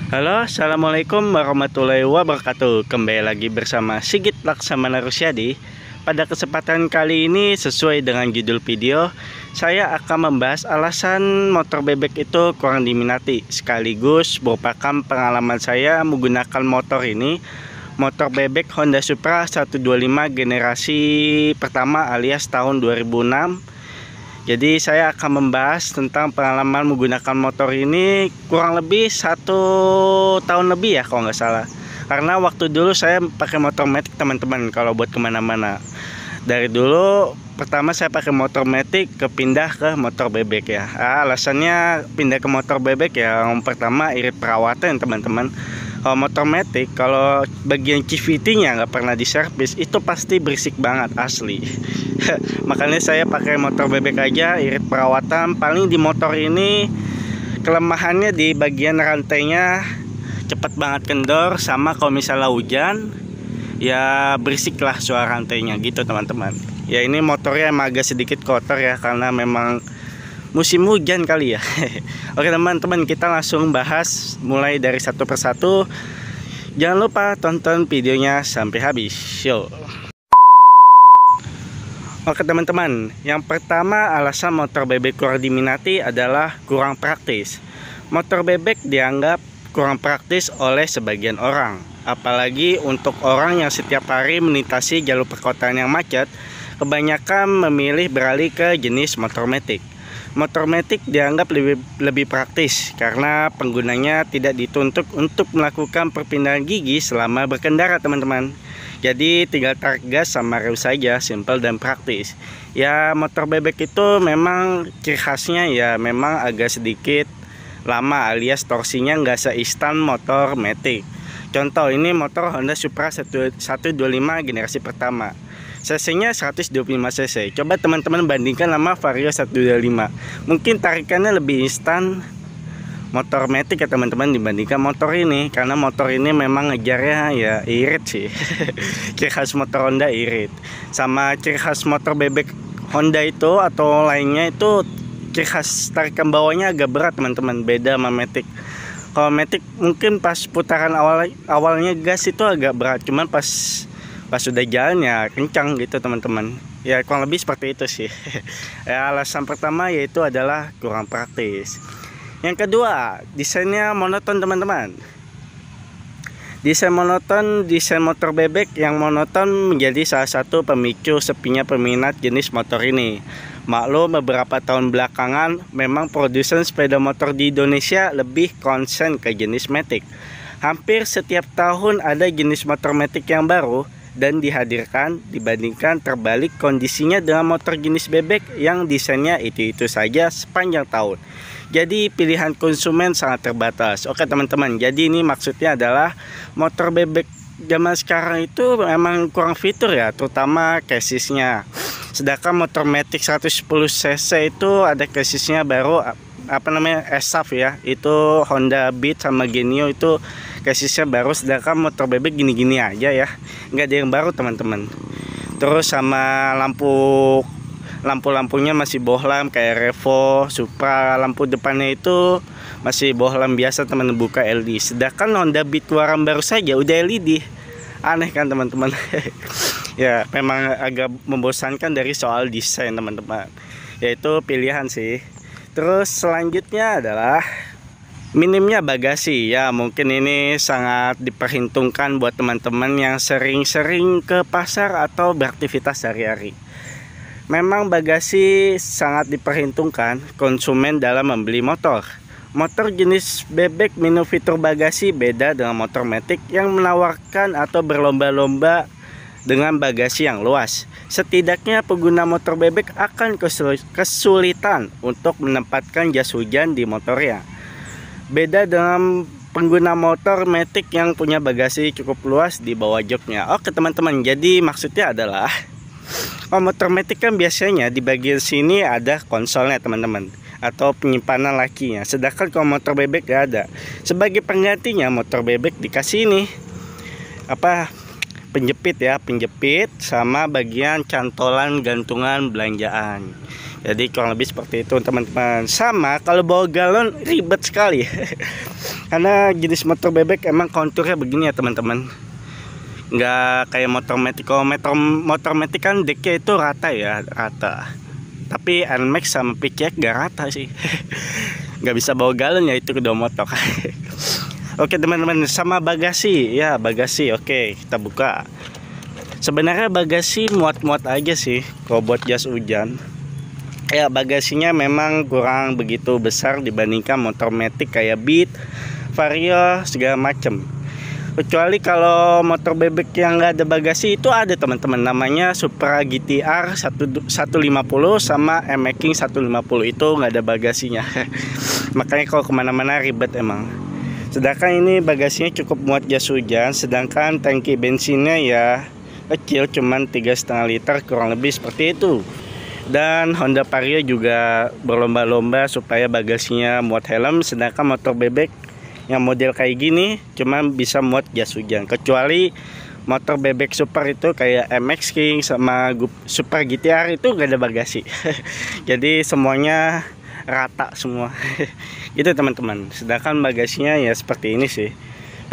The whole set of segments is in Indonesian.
Halo, assalamualaikum warahmatullahi wabarakatuh. Kembali lagi bersama Sigit Laksamana Rusyadi. Pada kesempatan kali ini, sesuai dengan judul video, saya akan membahas alasan motor bebek itu kurang diminati, sekaligus merupakan pengalaman saya menggunakan motor ini, motor bebek Honda Supra 125 generasi pertama alias tahun 2006. Jadi saya akan membahas tentang pengalaman menggunakan motor ini kurang lebih 1 tahun lebih ya kalau nggak salah. Karena waktu dulu saya pakai motor matic teman-teman kalau buat kemana-mana. Dari dulu pertama saya pakai motor matic kepindah ke motor bebek ya. Alasannya pindah ke motor bebek ya, yang pertama irit perawatan teman-teman. Kalau motor matic, kalau bagian CVT-nya nggak pernah diservis, itu pasti berisik banget asli. Makanya saya pakai motor bebek aja, irit perawatan. Paling di motor ini kelemahannya di bagian rantainya cepet banget kendor, sama kalau misalnya hujan ya berisik lah suara rantainya gitu teman-teman. Ya ini motornya emang agak sedikit kotor ya, karena memang musim hujan kali ya. Oke teman-teman, kita langsung bahas mulai dari satu persatu. Jangan lupa tonton videonya sampai habis. Yo. Oke teman-teman, yang pertama alasan motor bebek kurang diminati adalah kurang praktis. Motor bebek dianggap kurang praktis oleh sebagian orang, apalagi untuk orang yang setiap hari melintasi jalur perkotaan yang macet. Kebanyakan memilih beralih ke jenis motor matic. Motor matic dianggap lebih praktis karena penggunanya tidak dituntut untuk melakukan perpindahan gigi selama berkendara teman-teman. Jadi tinggal tarik gas sama rem saja, simpel dan praktis. Ya motor bebek itu memang ciri khasnya ya memang agak sedikit lama, alias torsinya nggak seinstan motor matic. Contoh ini motor Honda Supra 125 generasi pertama. cc-nya 125 cc. Coba teman-teman bandingkan sama Vario 125. Mungkin tarikannya lebih instan motor matic ya teman-teman dibandingkan motor ini, karena motor ini memang ngejarnya ya irit sih. Ciri khas motor Honda irit. Sama ciri khas motor bebek Honda itu atau lainnya itu ciri khas tarikan bawahnya agak berat teman-teman, beda sama matic. Kalau matic mungkin pas putaran awalnya gas itu agak berat, cuman pas sudah jalan ya kencang gitu teman-teman. Ya kurang lebih seperti itu sih. Ya, alasan pertama yaitu adalah kurang praktis. Yang kedua, desainnya monoton teman-teman. Desain monoton, desain motor bebek yang monoton menjadi salah satu pemicu sepinya peminat jenis motor ini. Maklum beberapa tahun belakangan memang produsen sepeda motor di Indonesia lebih konsen ke jenis matic. Hampir setiap tahun ada jenis motor matic yang baru dan dihadirkan, dibandingkan terbalik kondisinya dengan motor jenis bebek yang desainnya itu-itu saja sepanjang tahun. Jadi pilihan konsumen sangat terbatas. Oke teman-teman, jadi ini maksudnya adalah motor bebek zaman sekarang itu memang kurang fitur ya, terutama chassisnya. Sedangkan motor matic 110 cc itu ada chassisnya baru, SAF ya, itu Honda Beat sama Genio itu chassisnya baru. Sedangkan motor bebek gini-gini aja ya, nggak ada yang baru teman-teman. Terus sama lampu-lampunya masih bohlam kayak Revo, Supra. Lampu depannya itu masih bohlam biasa teman, buka LED. Sedangkan Honda Beat keluaran baru saja udah LED. Aneh kan teman-teman. Ya memang agak membosankan dari soal desain teman-teman. Yaitu pilihan sih. Terus selanjutnya adalah minimnya bagasi. Ya mungkin ini sangat diperhitungkan buat teman-teman yang sering-sering ke pasar atau beraktivitas sehari-hari. Memang bagasi sangat diperhitungkan konsumen dalam membeli motor. Motor jenis bebek minim fitur bagasi, beda dengan motor matic yang menawarkan atau berlomba-lomba dengan bagasi yang luas. Setidaknya pengguna motor bebek akan kesulitan untuk menempatkan jas hujan di motornya. Beda dengan pengguna motor matic yang punya bagasi cukup luas di bawah joknya. Oke teman-teman, jadi maksudnya adalah motor matic kan biasanya di bagian sini ada konsolnya teman-teman, atau penyimpanan lakinya. Sedangkan kalau motor bebek gak ada. Sebagai penggantinya motor bebek dikasih ini penjepit ya, penjepit sama bagian cantolan gantungan belanjaan. Jadi kurang lebih seperti itu teman-teman. Sama kalau bawa galon ribet sekali. Karena jenis motor bebek emang konturnya begini ya teman-teman, nggak kayak motor matic. Kalau motor matic kan deknya itu rata ya, rata. Tapi NMAX sama PCX gak rata sih. Nggak bisa bawa galon ya itu kedua motor. Oke teman-teman, sama bagasi ya, bagasi. Oke, kita buka. Sebenarnya bagasi muat-muat aja sih kalau buat jas hujan. Ya bagasinya memang kurang begitu besar dibandingkan motor matic kayak Beat, Vario segala macem. Kecuali kalau motor bebek yang nggak ada bagasi itu ada teman-teman, namanya Supra GTR 150 sama M-King 150 itu nggak ada bagasinya. Makanya kalau kemana-mana ribet emang. Sedangkan ini bagasinya cukup muat jas hujan, sedangkan tangki bensinnya ya kecil, cuman 3,5 liter kurang lebih seperti itu. Dan Honda Vario juga berlomba-lomba supaya bagasinya muat helm, sedangkan motor bebek yang model kayak gini cuma bisa muat jas hujan. Kecuali motor bebek super itu kayak MX King sama Super GTR itu gak ada bagasi. Jadi semuanya rata semua. Itu teman-teman. Sedangkan bagasinya ya seperti ini sih,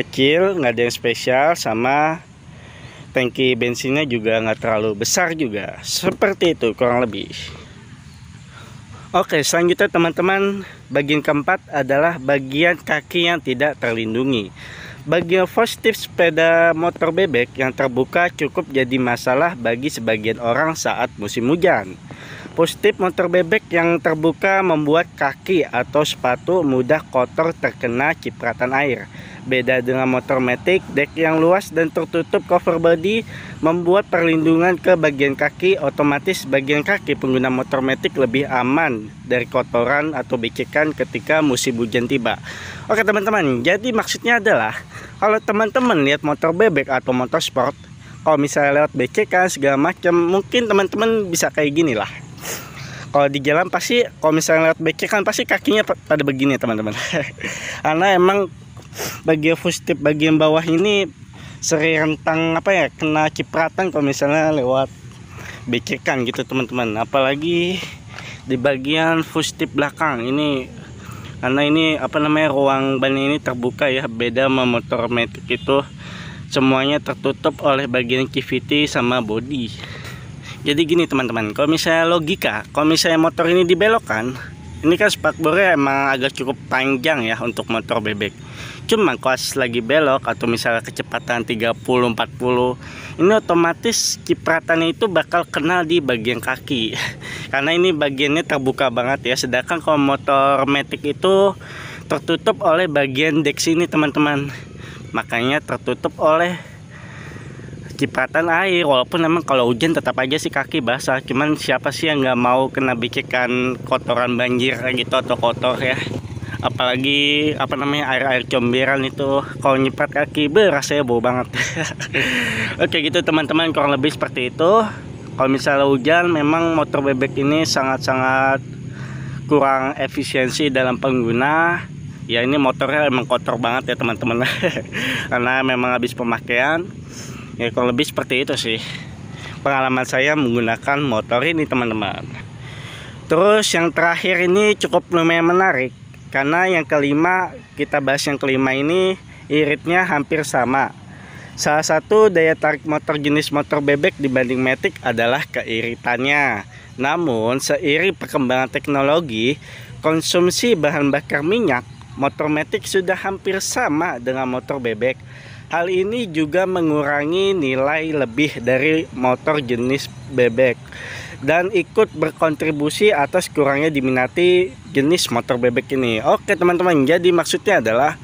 kecil, nggak ada yang spesial, sama tangki bensinnya juga nggak terlalu besar juga, seperti itu kurang lebih. Oke, selanjutnya teman-teman, bagian keempat adalah bagian kaki yang tidak terlindungi. Bagian positif sepeda motor bebek yang terbuka cukup jadi masalah bagi sebagian orang saat musim hujan. Positif motor bebek yang terbuka membuat kaki atau sepatu mudah kotor terkena cipratan air. Beda dengan motor matic, dek yang luas dan tertutup cover body membuat perlindungan ke bagian kaki. Otomatis bagian kaki pengguna motor matic lebih aman dari kotoran atau becekan ketika musim hujan tiba. Oke teman-teman, jadi maksudnya adalah kalau teman-teman lihat motor bebek atau motor sport, kalau misalnya lewat becekan segala macam, mungkin teman-teman bisa kayak gini lah. Kalau di jalan pasti, kalau misalnya lewat becekan pasti kakinya pada begini teman-teman. Karena emang bagian bawah ini sering rentang kena cipratan kalau misalnya lewat becekan gitu teman-teman. Apalagi di bagian full-step belakang ini, karena ini ruang ban ini terbuka ya, beda sama motor matic itu semuanya tertutup oleh bagian cavity sama body. Jadi gini teman-teman, kalau misalnya logika, kalau misalnya motor ini dibelokkan, ini kan spakbornya emang agak cukup panjang ya untuk motor bebek. Cuma kalau lagi belok atau misalnya kecepatan 30-40, ini otomatis cipratannya itu bakal kena di bagian kaki. Karena ini bagiannya terbuka banget ya. Sedangkan kalau motor matic itu tertutup oleh bagian dek sini teman-teman. Makanya tertutup oleh cipratan air. Walaupun memang kalau hujan tetap aja sih kaki basah. Cuman siapa sih yang nggak mau kena becekan kotoran banjir gitu atau kotor ya. Apalagi air comberan itu kalau nyiprat kaki rasanya bau banget. Oke gitu teman-teman, kurang lebih seperti itu. Kalau misalnya hujan memang motor bebek ini sangat-sangat kurang efisiensi dalam pengguna. Ya ini motornya emang kotor banget ya teman-teman. Karena memang habis pemakaian. Ya kurang lebih seperti itu sih pengalaman saya menggunakan motor ini teman-teman. Terus yang terakhir ini cukup lumayan menarik, karena yang kelima, kita bahas yang kelima ini iritnya hampir sama. Salah satu daya tarik motor jenis motor bebek dibanding matic adalah keiritannya. Namun seiring perkembangan teknologi, konsumsi bahan bakar minyak, motor matic sudah hampir sama dengan motor bebek. Hal ini juga mengurangi nilai lebih dari motor jenis bebek dan ikut berkontribusi atas kurangnya diminati jenis motor bebek ini. Oke teman-teman, jadi maksudnya adalah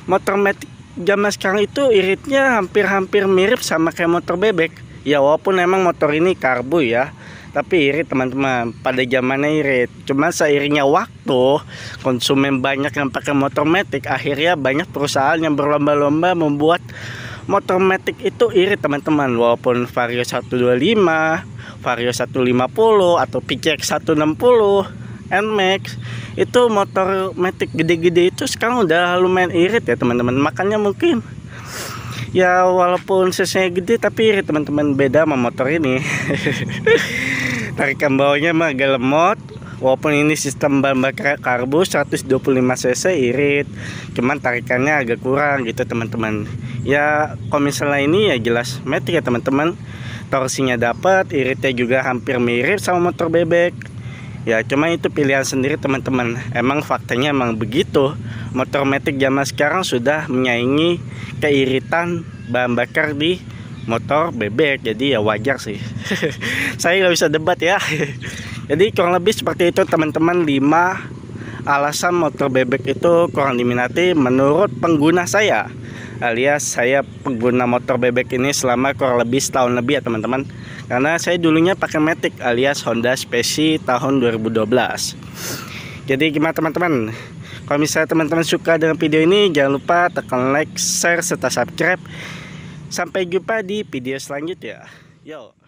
motor matic zaman sekarang itu iritnya hampir-hampir mirip sama kayak motor bebek. Ya walaupun memang motor ini karbu ya, tapi irit teman-teman, pada zamannya irit. Cuma seiringnya waktu, konsumen banyak yang pakai motor matic, akhirnya banyak perusahaan yang berlomba-lomba membuat motor matic itu irit teman-teman. Walaupun Vario 125, Vario 150 atau PCX 160, NMAX, itu motor matic gede-gede itu sekarang udah lumayan irit ya teman-teman. Makanya mungkin ya walaupun cc-nya gede tapi teman-teman beda sama motor ini. Tarikan bawahnya mah agak lemot, walaupun ini sistem bahan bakar karbo 125 cc irit, cuman tarikannya agak kurang gitu teman-teman. Ya kalau misalnya ini ya jelas matic ya teman-teman, torsinya dapat, iritnya juga hampir mirip sama motor bebek. Ya cuma itu pilihan sendiri teman-teman. Emang faktanya emang begitu, motor matic zaman sekarang sudah menyaingi keiritan bahan bakar di motor bebek, jadi ya wajar sih. Saya nggak bisa debat ya. Jadi kurang lebih seperti itu teman-teman, 5 alasan motor bebek itu kurang diminati menurut pengguna saya, alias saya pengguna motor bebek ini selama kurang lebih setahun lebih ya teman-teman. Karena saya dulunya pakai matic alias Honda Speci tahun 2012. Jadi gimana teman-teman? Kalau misalnya teman-teman suka dengan video ini, jangan lupa tekan like, share, serta subscribe. Sampai jumpa di video selanjutnya. Yo.